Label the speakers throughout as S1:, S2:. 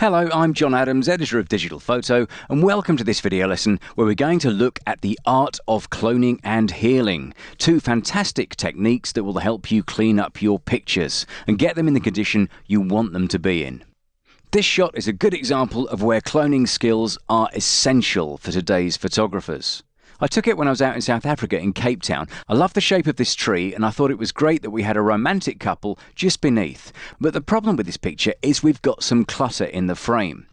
S1: Hello, I'm John Adams, editor of Digital Photo, and welcome to this video lesson where we're going to look at the art of cloning and healing, two fantastic techniques that will help you clean up your pictures and get them in the condition you want them to be in. This shot is a good example of where cloning skills are essential for today's photographers. I took it when I was out in South Africa in Cape Town. I love the shape of this tree and I thought it was great that we had a romantic couple just beneath. But the problem with this picture is we've got some clutter in the frame.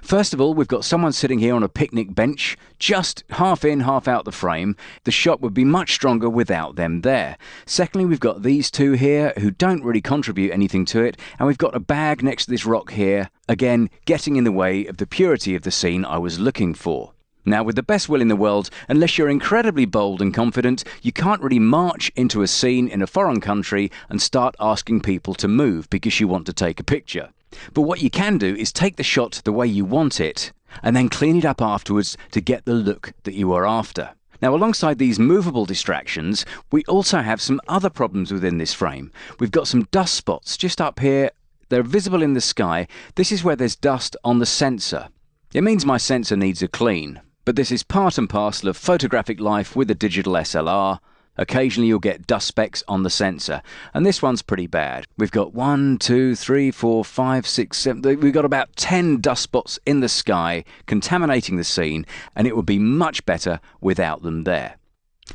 S1: First of all, we've got someone sitting here on a picnic bench, just half in, half out the frame. The shot would be much stronger without them there. Secondly, we've got these two here who don't really contribute anything to it, and we've got a bag next to this rock here, again, getting in the way of the purity of the scene I was looking for. Now, with the best will in the world, unless you're incredibly bold and confident, you can't really march into a scene in a foreign country and start asking people to move because you want to take a picture. But what you can do is take the shot the way you want it and then clean it up afterwards to get the look that you are after. Now, alongside these movable distractions, we also have some other problems within this frame. We've got some dust spots just up here. They're visible in the sky. This is where there's dust on the sensor. It means my sensor needs a clean. But this is part and parcel of photographic life with a digital SLR. Occasionally you'll get dust specks on the sensor, and this one's pretty bad. We've got 1, 2, 3, 4, 5, 6, 7, we've got about 10 dust spots in the sky contaminating the scene, and it would be much better without them there.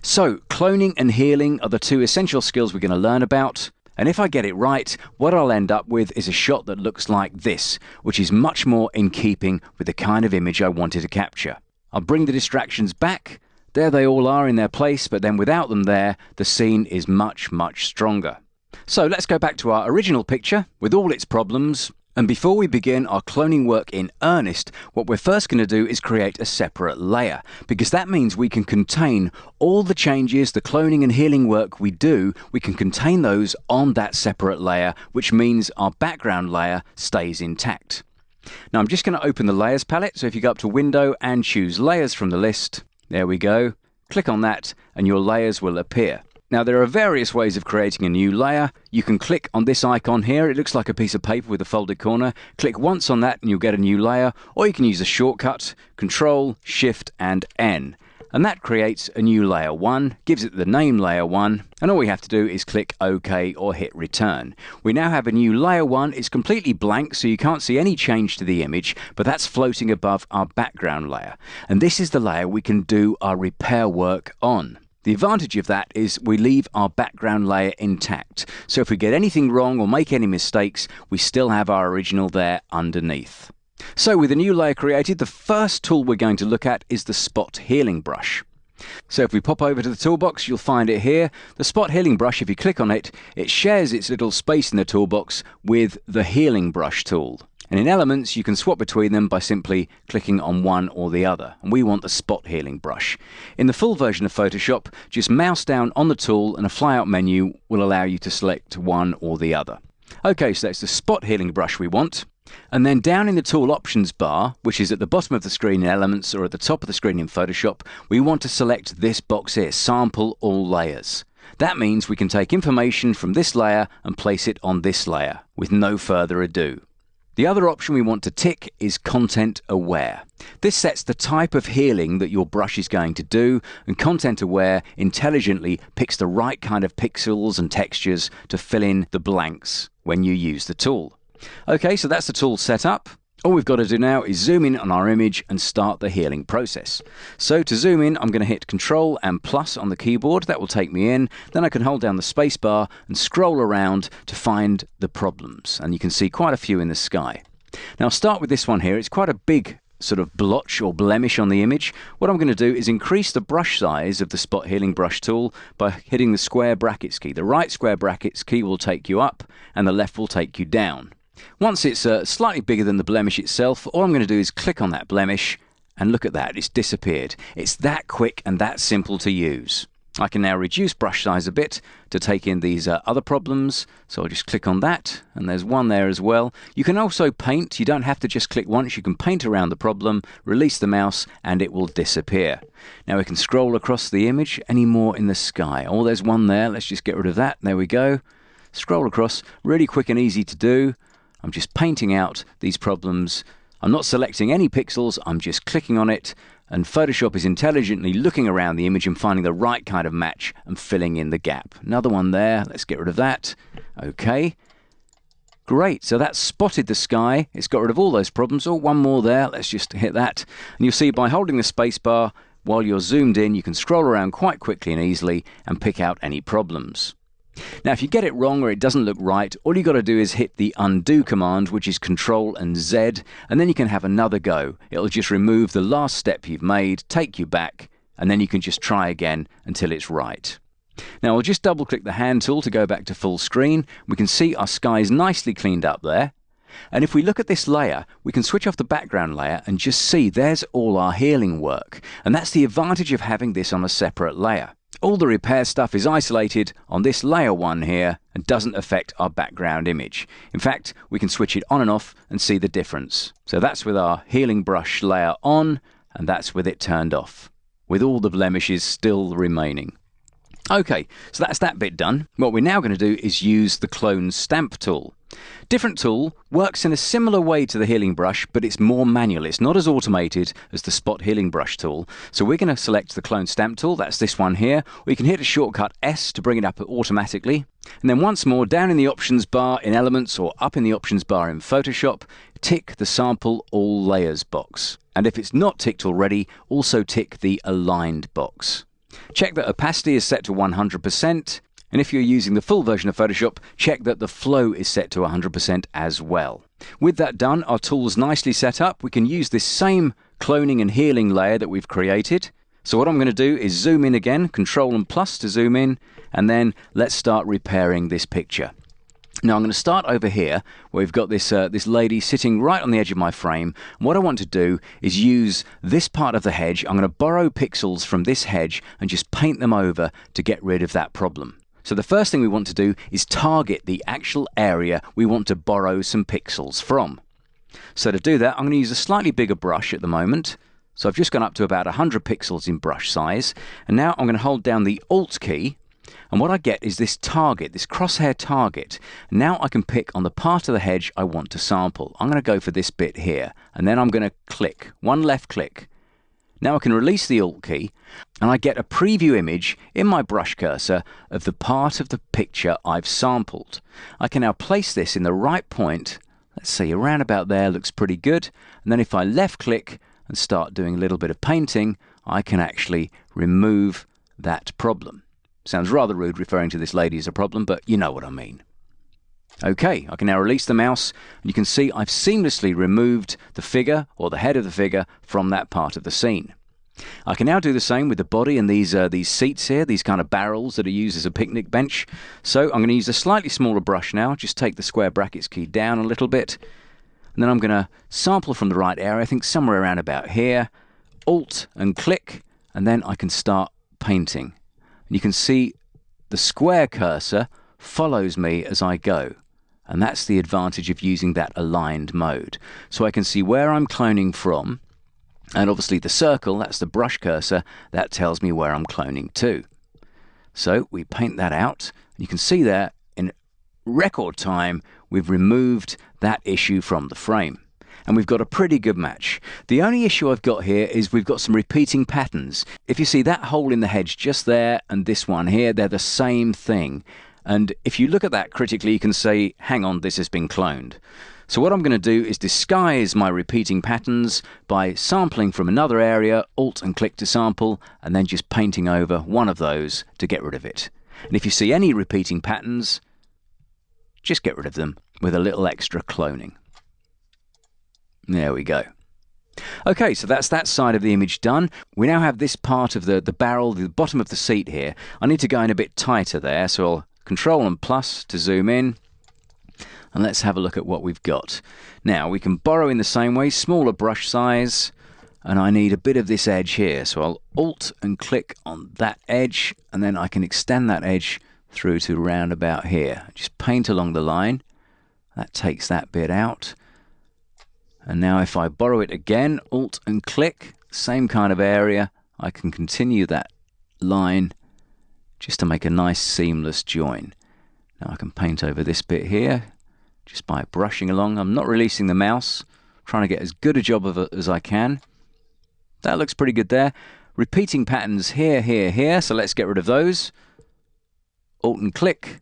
S1: So, cloning and healing are the two essential skills we're going to learn about. And if I get it right, what I'll end up with is a shot that looks like this, which is much more in keeping with the kind of image I wanted to capture. I'll bring the distractions back. There they all are in their place, but then without them there, the scene is much, much stronger. So let's go back to our original picture with all its problems. And before we begin our cloning work in earnest, what we're first going to do is create a separate layer, because that means we can contain all the changes, the cloning and healing work we do, we can contain those on that separate layer, which means our background layer stays intact. Now I'm just going to open the Layers palette, so if you go up to Window and choose Layers from the list, there we go, click on that and your layers will appear. Now there are various ways of creating a new layer. You can click on this icon here, it looks like a piece of paper with a folded corner. Click once on that and you'll get a new layer, or you can use a shortcut, Control, Shift and N. And that creates a new layer 1, gives it the name layer 1, and all we have to do is click OK or hit return. We now have a new layer 1, it's completely blank so you can't see any change to the image, but that's floating above our background layer. And this is the layer we can do our repair work on. The advantage of that is we leave our background layer intact, so if we get anything wrong or make any mistakes, we still have our original there underneath. So with a new layer created, the first tool we're going to look at is the Spot Healing Brush. So if we pop over to the toolbox, you'll find it here. The Spot Healing Brush, if you click on it, it shares its little space in the toolbox with the Healing Brush tool. And in Elements, you can swap between them by simply clicking on one or the other. And we want the Spot Healing Brush. In the full version of Photoshop, just mouse down on the tool and a flyout menu will allow you to select one or the other. Okay, so that's the Spot Healing Brush we want. And then down in the Tool Options bar, which is at the bottom of the screen in Elements or at the top of the screen in Photoshop, we want to select this box here, Sample All Layers. That means we can take information from this layer and place it on this layer with no further ado. The other option we want to tick is Content Aware. This sets the type of healing that your brush is going to do, and Content Aware intelligently picks the right kind of pixels and textures to fill in the blanks when you use the tool. Okay, so that's the tool set up. All we've got to do now is zoom in on our image and start the healing process. So to zoom in, I'm going to hit Control and plus on the keyboard. That will take me in. Then I can hold down the space bar and scroll around to find the problems. And you can see quite a few in the sky. Now I'll start with this one here. It's quite a big sort of blotch or blemish on the image. What I'm going to do is increase the brush size of the Spot Healing Brush tool by hitting the square brackets key. The right square brackets key will take you up and the left will take you down. Once it's slightly bigger than the blemish itself, all I'm going to do is click on that blemish and look at that, it's disappeared. It's that quick and that simple to use. I can now reduce brush size a bit to take in these other problems, so I'll just click on that and there's one there as well. You can also paint, you don't have to just click once, you can paint around the problem, release the mouse and it will disappear. Now we can scroll across the image, any more in the sky? Oh, there's one there, let's just get rid of that, there we go. Scroll across, really quick and easy to do. I'm just painting out these problems. I'm not selecting any pixels, I'm just clicking on it, and Photoshop is intelligently looking around the image and finding the right kind of match and filling in the gap. Another one there, let's get rid of that. Okay. Great, so that's spotted the sky, it's got rid of all those problems. Oh, one more there, let's just hit that. And you'll see by holding the space bar, while you're zoomed in, you can scroll around quite quickly and easily and pick out any problems. Now, if you get it wrong or it doesn't look right, all you've got to do is hit the undo command, which is Control and Z, and then you can have another go. It'll just remove the last step you've made, take you back, and then you can just try again until it's right. Now, I'll just double-click the hand tool to go back to full screen. We can see our sky is nicely cleaned up there. And if we look at this layer, we can switch off the background layer and just see there's all our healing work. And that's the advantage of having this on a separate layer. All the repair stuff is isolated on this layer 1 here and doesn't affect our background image. In fact, we can switch it on and off and see the difference. So that's with our healing brush layer on, and that's with it turned off, with all the blemishes still remaining. Okay, so that's that bit done. What we're now going to do is use the clone stamp tool. Different tool, works in a similar way to the healing brush, but it's more manual. It's not as automated as the spot healing brush tool. So we're going to select the clone stamp tool, that's this one here. We can hit a shortcut S to bring it up automatically. And then once more, down in the options bar in Elements or up in the options bar in Photoshop, tick the Sample All Layers box. And if it's not ticked already, also tick the Aligned box. Check that opacity is set to 100%, and if you're using the full version of Photoshop, check that the flow is set to 100% as well. With that done, our tool's nicely set up. We can use this same cloning and healing layer that we've created. So what I'm going to do is zoom in again, Control and plus to zoom in, and then let's start repairing this picture. Now I'm going to start over here where we've got this lady sitting right on the edge of my frame. And what I want to do is use this part of the hedge. I'm going to borrow pixels from this hedge and just paint them over to get rid of that problem. So the first thing we want to do is target the actual area we want to borrow some pixels from. So to do that, I'm going to use a slightly bigger brush at the moment. So I've just gone up to about 100 pixels in brush size. And now I'm going to hold down the Alt key. And what I get is this target, this crosshair target. Now I can pick on the part of the hedge I want to sample. I'm going to go for this bit here, and then I'm going to click, one left click. Now I can release the Alt key, and I get a preview image in my brush cursor of the part of the picture I've sampled. I can now place this in the right point. Let's see, around about there looks pretty good. And then if I left click and start doing a little bit of painting, I can actually remove that problem. Sounds rather rude referring to this lady as a problem, but you know what I mean. Okay, I can now release the mouse, and you can see I've seamlessly removed the figure, or the head of the figure, from that part of the scene. I can now do the same with the body and these seats here, these kind of barrels that are used as a picnic bench. So I'm going to use a slightly smaller brush now, just take the square brackets key down a little bit, and then I'm going to sample from the right area, I think somewhere around about here, Alt and click, and then I can start painting. And you can see the square cursor follows me as I go. And that's the advantage of using that aligned mode. So I can see where I'm cloning from. And obviously the circle, that's the brush cursor, that tells me where I'm cloning to. So we paint that out. And you can see there in record time, we've removed that issue from the frame. And we've got a pretty good match. The only issue I've got here is we've got some repeating patterns. If you see that hole in the hedge just there and this one here, they're the same thing. And if you look at that critically, you can say, hang on, this has been cloned. So what I'm going to do is disguise my repeating patterns by sampling from another area, Alt and click to sample, and then just painting over one of those to get rid of it. And if you see any repeating patterns, just get rid of them with a little extra cloning. There we go. Okay, so that's that side of the image done. We now have this part of the barrel, the bottom of the seat here. I need to go in a bit tighter there, so I'll Control and plus to zoom in. And let's have a look at what we've got. Now, we can borrow in the same way, smaller brush size, and I need a bit of this edge here. So I'll Alt and click on that edge, and then I can extend that edge through to round about here. Just paint along the line. That takes that bit out. And now if I borrow it again, Alt and click, same kind of area, I can continue that line just to make a nice seamless join. Now I can paint over this bit here, just by brushing along. I'm not releasing the mouse, trying to get as good a job of it as I can. That looks pretty good there. Repeating patterns here, here, here, so let's get rid of those. Alt and click,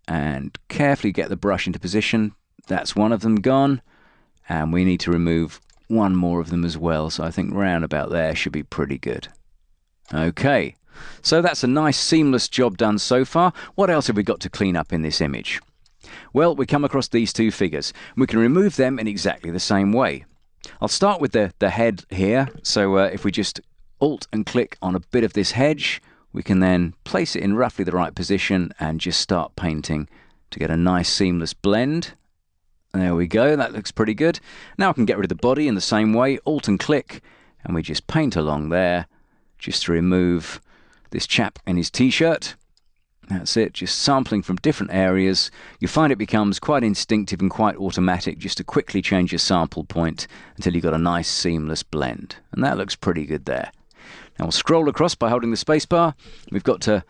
S1: and carefully get the brush into position. That's one of them gone, and we need to remove one more of them as well, so I think round about there should be pretty good. Okay, so that's a nice seamless job done so far. What else have we got to clean up in this image? Well, we come across these two figures. We can remove them in exactly the same way. I'll start with the head here. So if we just Alt and click on a bit of this hedge, we can then place it in roughly the right position and just start painting to get a nice seamless blend. There we go, that looks pretty good. Now I can get rid of the body in the same way, Alt and click, and we just paint along there just to remove this chap and his t-shirt. That's it, just sampling from different areas. You find it becomes quite instinctive and quite automatic just to quickly change your sample point until you've got a nice seamless blend. And that looks pretty good there. Now we'll scroll across by holding the spacebar. We've got to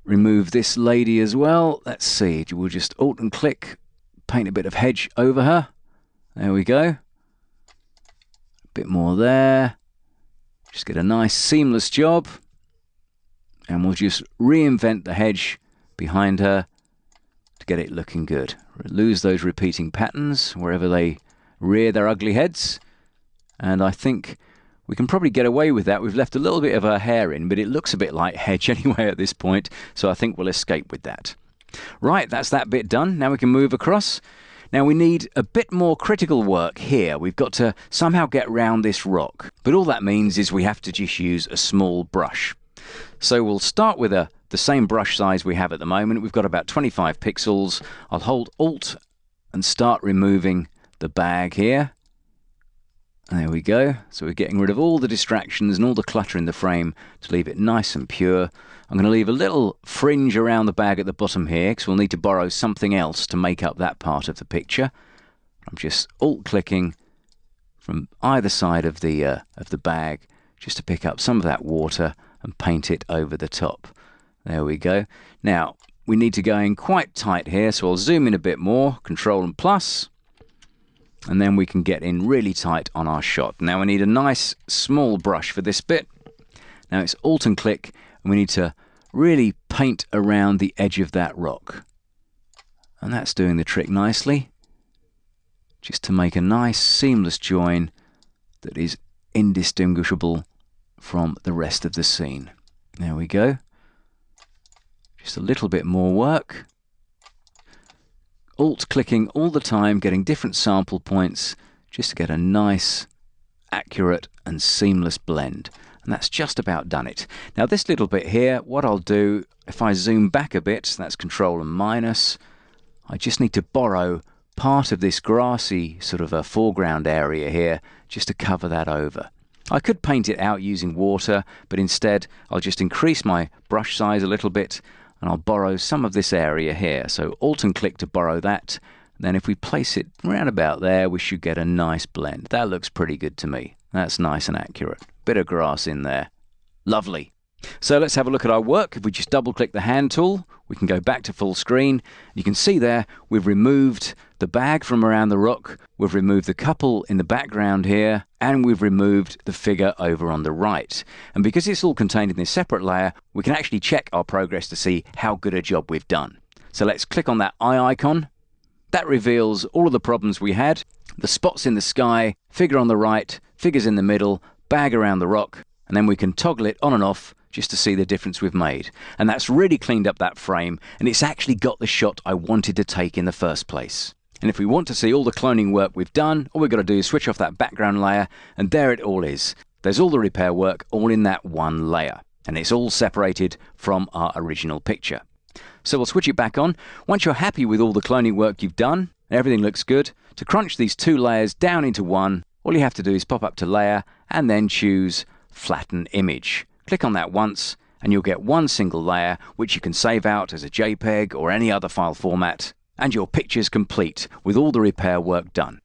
S1: remove this lady as well. Let's see, we'll just Alt and click, paint a bit of hedge over her. There we go. A bit more there. Just get a nice seamless job. And we'll just reinvent the hedge behind her to get it looking good. Lose those repeating patterns wherever they rear their ugly heads. And I think we can probably get away with that. We've left a little bit of her hair in, but it looks a bit like hedge anyway at this point. So I think we'll escape with that. Right, that's that bit done. Now we can move across. Now we need a bit more critical work here. We've got to somehow get round this rock. But all that means is we have to just use a small brush. So we'll start with the same brush size we have at the moment. We've got about 25 pixels. I'll hold Alt and start removing the bag here. There we go. So we're getting rid of all the distractions and all the clutter in the frame to leave it nice and pure. I'm going to leave a little fringe around the bag at the bottom here because we'll need to borrow something else to make up that part of the picture. I'm just Alt-clicking from either side of the bag just to pick up some of that water and paint it over the top. There we go. Now, we need to go in quite tight here, so I'll zoom in a bit more, Control and plus, and then we can get in really tight on our shot. Now we need a nice small brush for this bit. Now it's Alt and click, and we need to really paint around the edge of that rock. And that's doing the trick nicely, just to make a nice seamless join that is indistinguishable from the rest of the scene. There we go. Just a little bit more work. Alt clicking all the time, getting different sample points just to get a nice, accurate and seamless blend. And that's just about done it. Now this little bit here, what I'll do, if I zoom back a bit, that's Control and minus, I just need to borrow part of this grassy sort of a foreground area here just to cover that over. I could paint it out using water, but instead I'll just increase my brush size a little bit and I'll borrow some of this area here. So Alt and click to borrow that. Then if we place it round about there, we should get a nice blend. That looks pretty good to me. That's nice and accurate. Bit of grass in there. Lovely. So let's have a look at our work. If we just double click the hand tool, we can go back to full screen. You can see there we've removed the bag from around the rock, we've removed the couple in the background here, and we've removed the figure over on the right. And because it's all contained in this separate layer, we can actually check our progress to see how good a job we've done. So let's click on that eye icon. That reveals all of the problems we had. The spots in the sky, figure on the right, figures in the middle, bag around the rock, and then we can toggle it on and off just to see the difference we've made. And that's really cleaned up that frame, and it's actually got the shot I wanted to take in the first place. And if we want to see all the cloning work we've done, all we've got to do is switch off that background layer, and there it all is. There's all the repair work all in that one layer, and it's all separated from our original picture. So we'll switch it back on. Once you're happy with all the cloning work you've done, everything looks good, to crunch these two layers down into one, all you have to do is pop up to Layer and then choose Flatten Image. Click on that once and you'll get one single layer which you can save out as a JPEG or any other file format, and your picture's complete with all the repair work done.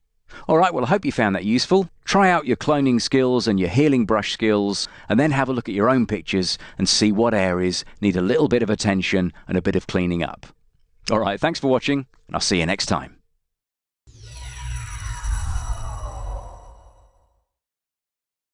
S1: Alright, well I hope you found that useful. Try out your cloning skills and your healing brush skills, and then have a look at your own pictures and see what areas need a little bit of attention and a bit of cleaning up. All right, thanks for watching, and I'll see you next time.